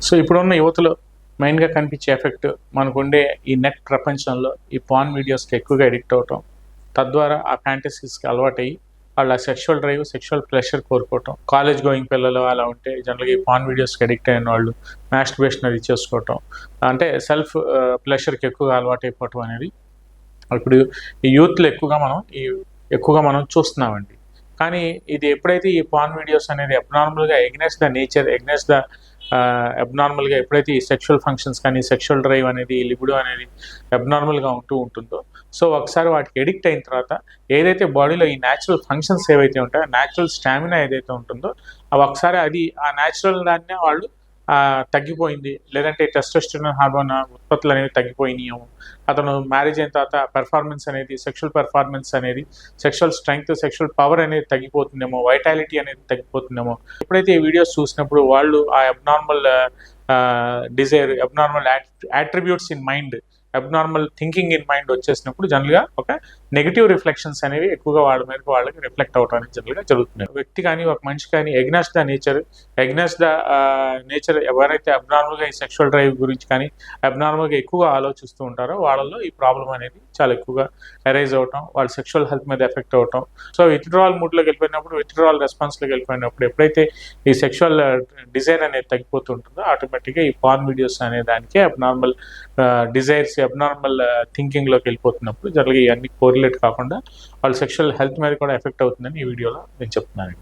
So ఇప్పుడున్న యువతలో మెయిన్గా కనిపించే ఎఫెక్ట్ మనకుండే ఈ నెట్ ప్రపంచంలో ఈ పాన్ వీడియోస్కి ఎక్కువగా ఎడిక్ట్ అవటం, తద్వారా ఆ ఫ్యాంటసీస్కి అలవాటయ్యి వాళ్ళ సెక్షువల్ డ్రైవ్, సెక్షువల్ ప్లెషర్ కోరుకోవటం. కాలేజ్ గోయింగ్ పిల్లలు అలా ఉంటే జనరల్గా ఈ పాన్ వీడియోస్కి ఎడిక్ట్ అయిన వాళ్ళు మాస్టర్బేషన్ అది చేసుకోవటం, అంటే సెల్ఫ్ ప్లెషర్కి ఎక్కువగా అలవాటు అయిపోవటం అనేది ఇప్పుడు ఈ యూత్లో ఎక్కువగా మనం చూస్తున్నామండి. కానీ ఇది ఎప్పుడైతే ఈ పాన్ వీడియోస్ అనేది అబ్నార్మల్గా against the nature, against the అబ్నార్మల్గా ఎప్పుడైతే ఈ సెక్షువల్ ఫంక్షన్స్ కానీ సెక్షువల్ డ్రైవ్ అనేది, లిబిడో అనేది అబ్నార్మల్గా ఉంటుందో, సో ఒకసారి వాటికి ఎడిక్ట్ అయిన తర్వాత ఏదైతే బాడీలో ఈ న్యాచురల్ ఫంక్షన్స్ ఏవైతే ఉంటాయో, న్యాచురల్ స్టామినా ఏదైతే ఉంటుందో అవి ఒకసారి అది ఆ న్యాచురల్ దాన్నే వాళ్ళు తగ్గిపోయింది, లేదంటే టెస్టోస్టెరాన్ హార్మోన్ ఉత్పత్తులు అనేవి తగ్గిపోయినాయేమో, అతను మ్యారేజ్ అయిన తర్వాత పెర్ఫార్మెన్స్ అనేది, సెక్షువల్ పెర్ఫార్మెన్స్ అనేది, సెక్షువల్ స్ట్రెంగ్త్, సెక్షువల్ పవర్ అనేది తగ్గిపోతుందేమో, వైటాలిటీ అనేది తగ్గిపోతుందేమో. ఎప్పుడైతే ఈ వీడియోస్ చూసినప్పుడు వాళ్ళు ఆ abnormal desire, abnormal attributes in mind, abnormal thinking in mind వచ్చేసినప్పుడు జనరల్గా ఒక నెగిటివ్ రిఫ్లెక్షన్స్ అనేవి ఎక్కువగా వాళ్ళకి రిఫ్లెక్ట్ అవడం అనేది జనరల్గా జరుగుతుంది. వ్యక్తి కానీ ఒక మనిషి కానీ ఎగ్నెస్ట్ ద నేచర్ ఎవరైతే అబ్నార్మల్గా ఈ సెక్షువల్ డ్రైవ్ గురించి కానీ అబ్నార్మల్గా ఎక్కువగా ఆలోచిస్తూ ఉంటారో వాళ్ళలో ఈ ప్రాబ్లం అనేది చాలా ఎక్కువగా అరైజ్ అవటం, వాళ్ళ సెక్షువల్ హెల్త్ మీద ఎఫెక్ట్ అవటం. సో విత్డ్రావల్ మూడ్లోకి వెళ్ళిపోయినప్పుడు, విత్డ్రావల్ రెస్పాన్స్లోకి వెళ్ళిపోయినప్పుడు ఎప్పుడైతే ఈ సెక్షువల్ డిజైర్ అనేది తగ్గిపోతుంటుందో ఆటోమేటిక్గా ఈ పాన్ వీడియోస్ అనే దానికి అబ్నార్మల్ డిజైర్స్, అబ్నార్మల్ థింకింగ్లోకి వెళ్ళిపోతున్నప్పుడు జనరల్గా ఇవన్నీ కోరిలేట్ కాకుండా వాళ్ళ సెక్షువల్ హెల్త్ మీద కూడా ఎఫెక్ట్ అవుతుందని ఈ వీడియోలో నేను చెప్తున్నాను.